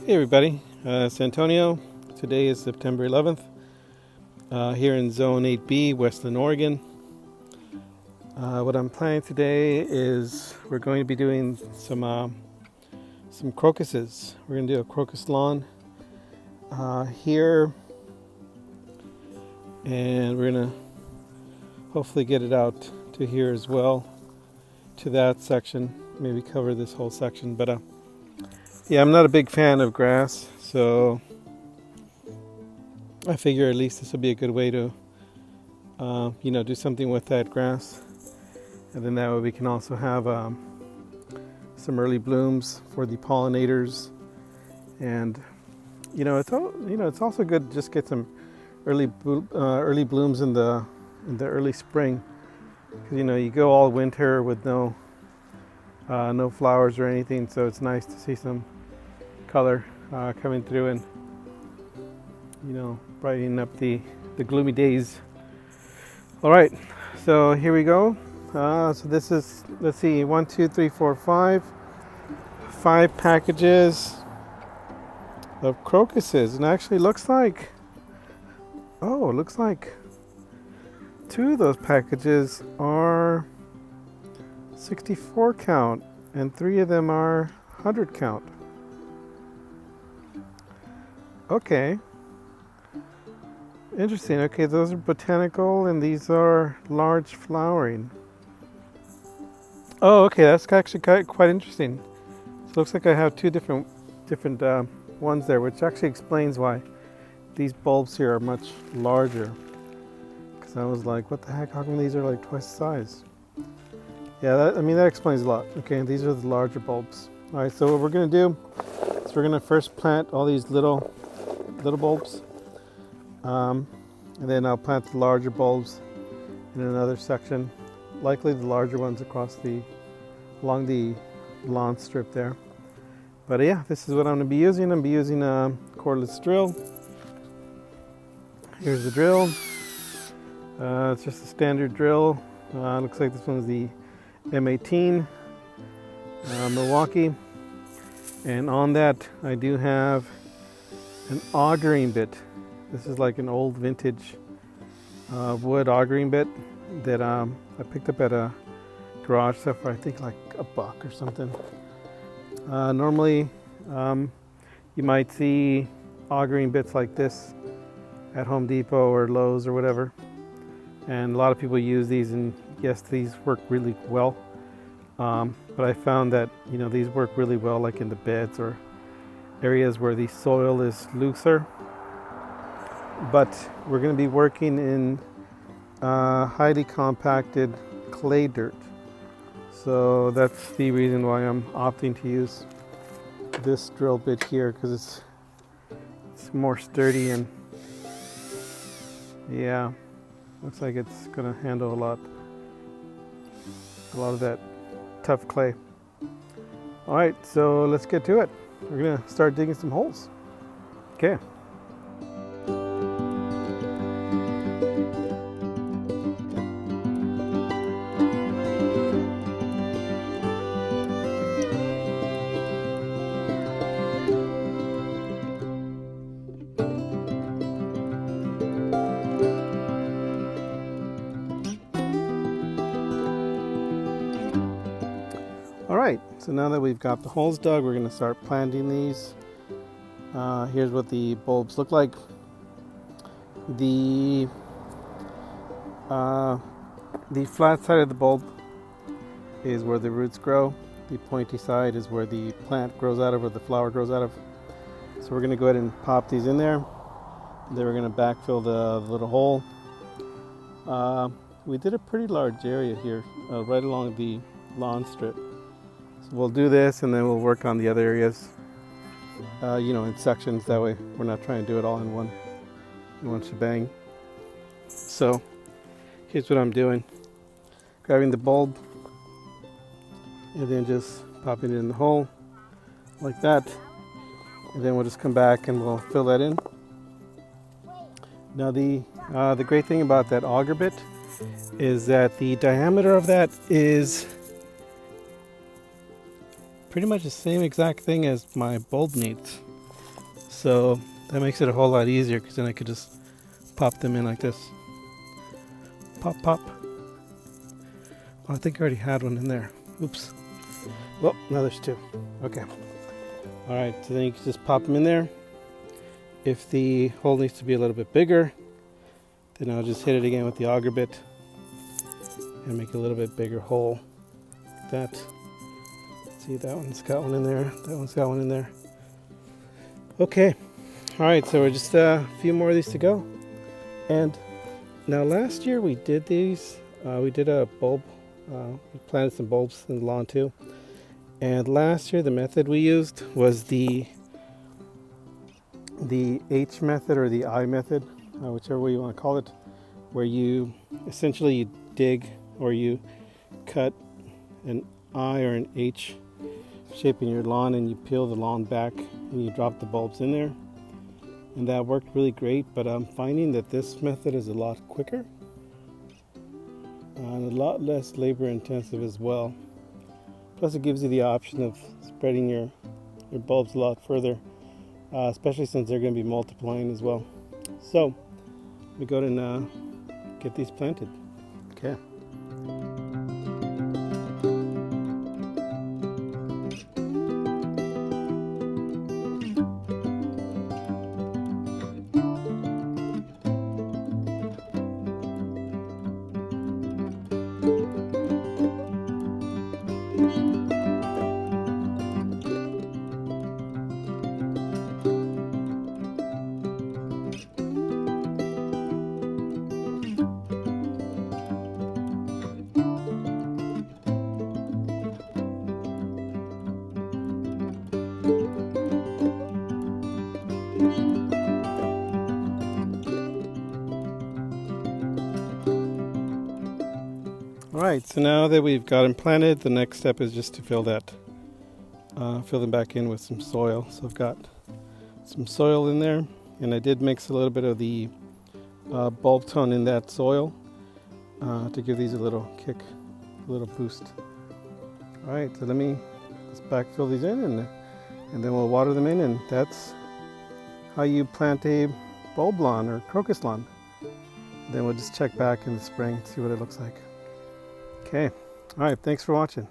Hey everybody, it's Antonio. Today is September 11th here in Zone 8B, Westland, Oregon. What I'm planning today is we're going to be doing some crocuses. We're going to do a crocus lawn here, and we're going to hopefully get it out to here as well, to that section, maybe cover this whole section. But yeah, I'm not a big fan of grass, so I figure at least this will be a good way to, do something with that grass. And then that way we can also have some early blooms for the pollinators. And, it's also good to just get some early blooms in the early spring. Because, you go all winter with no flowers or anything, so it's nice to see some color coming through and brightening up the gloomy days. All right, so here we go. So this is, let's see, 1, 2, 3, 4, 5 packages of crocuses, and actually looks like two of those packages are 64 count and 3 of them are 100 count. Okay. Interesting. Okay, those are botanical and these are large flowering. Oh, okay, that's actually quite interesting. So it looks like I have two different ones there, which actually explains why these bulbs here are much larger. Because I was like, what the heck, how come these are like twice the size? Yeah, that explains a lot. Okay, these are the larger bulbs. All right, so what we're gonna do is we're gonna first plant all these little bulbs, and then I'll plant the larger bulbs in another section, likely the larger ones along the lawn strip there. But yeah, this is what I'm going to be using. I'm going to be using a cordless drill. Here's the drill. It's just a standard drill. Looks like this one's the M18 Milwaukee, and on that I do have an augering bit. This is like an old vintage wood augering bit that I picked up at a garage sale for I think like $1 or something. Normally you might see augering bits like this at Home Depot or Lowe's or whatever, and a lot of people use these, and yes, these work really well, but I found that these work really well like in the beds or areas where the soil is looser. But we're going to be working in highly compacted clay dirt, so that's the reason why I'm opting to use this drill bit here, because it's more sturdy, and yeah, looks like it's going to handle a lot of that tough clay. All right, so let's get to it. We're going to start digging some holes. Okay. Alright, so now that we've got the holes dug, we're going to start planting these. Here's what the bulbs look like. The flat side of the bulb is where the roots grow. The pointy side is where the plant grows out of, or the flower grows out of. So we're going to go ahead and pop these in there. Then we're going to backfill the little hole. We did a pretty large area here, right along the lawn strip. We'll do this and then we'll work on the other areas, in sections. That way we're not trying to do it all in one shebang. So here's what I'm doing. Grabbing the bulb and then just popping it in the hole like that. And then we'll just come back and we'll fill that in. Now the great thing about that auger bit is that the diameter of that is pretty much the same exact thing as my bulb needs. So that makes it a whole lot easier because then I could just pop them in like this. Pop, pop. Oh, I think I already had one in there. Oops. Well, now there's two. Okay. All right, so then you can just pop them in there. If the hole needs to be a little bit bigger, then I'll just hit it again with the auger bit and make a little bit bigger hole. Like that. See, that one's got one in there. That one's got one in there. Okay. All right, so we're just a few more of these to go. And now last year we did these. We did a bulb. We planted some bulbs in the lawn too. And last year the method we used was the H method or the I method, whichever way you want to call it, where you essentially dig or you cut an I or an H shape in your lawn and you peel the lawn back and you drop the bulbs in there. And that worked really great, but I'm finding that this method is a lot quicker and a lot less labor intensive as well. Plus it gives you the option of spreading your bulbs a lot further, especially since they're going to be multiplying as well. So we go and get these planted. Okay. Alright, so now that we've got them planted, the next step is just to fill them back in with some soil. So I've got some soil in there, and I did mix a little bit of the bulb tone in that soil to give these a little kick, a little boost. Alright, so let me just backfill these in and then we'll water them in, and that's how you plant a bulb lawn or crocus lawn. Then we'll just check back in the spring, see what it looks like. Okay, all right, thanks for watching.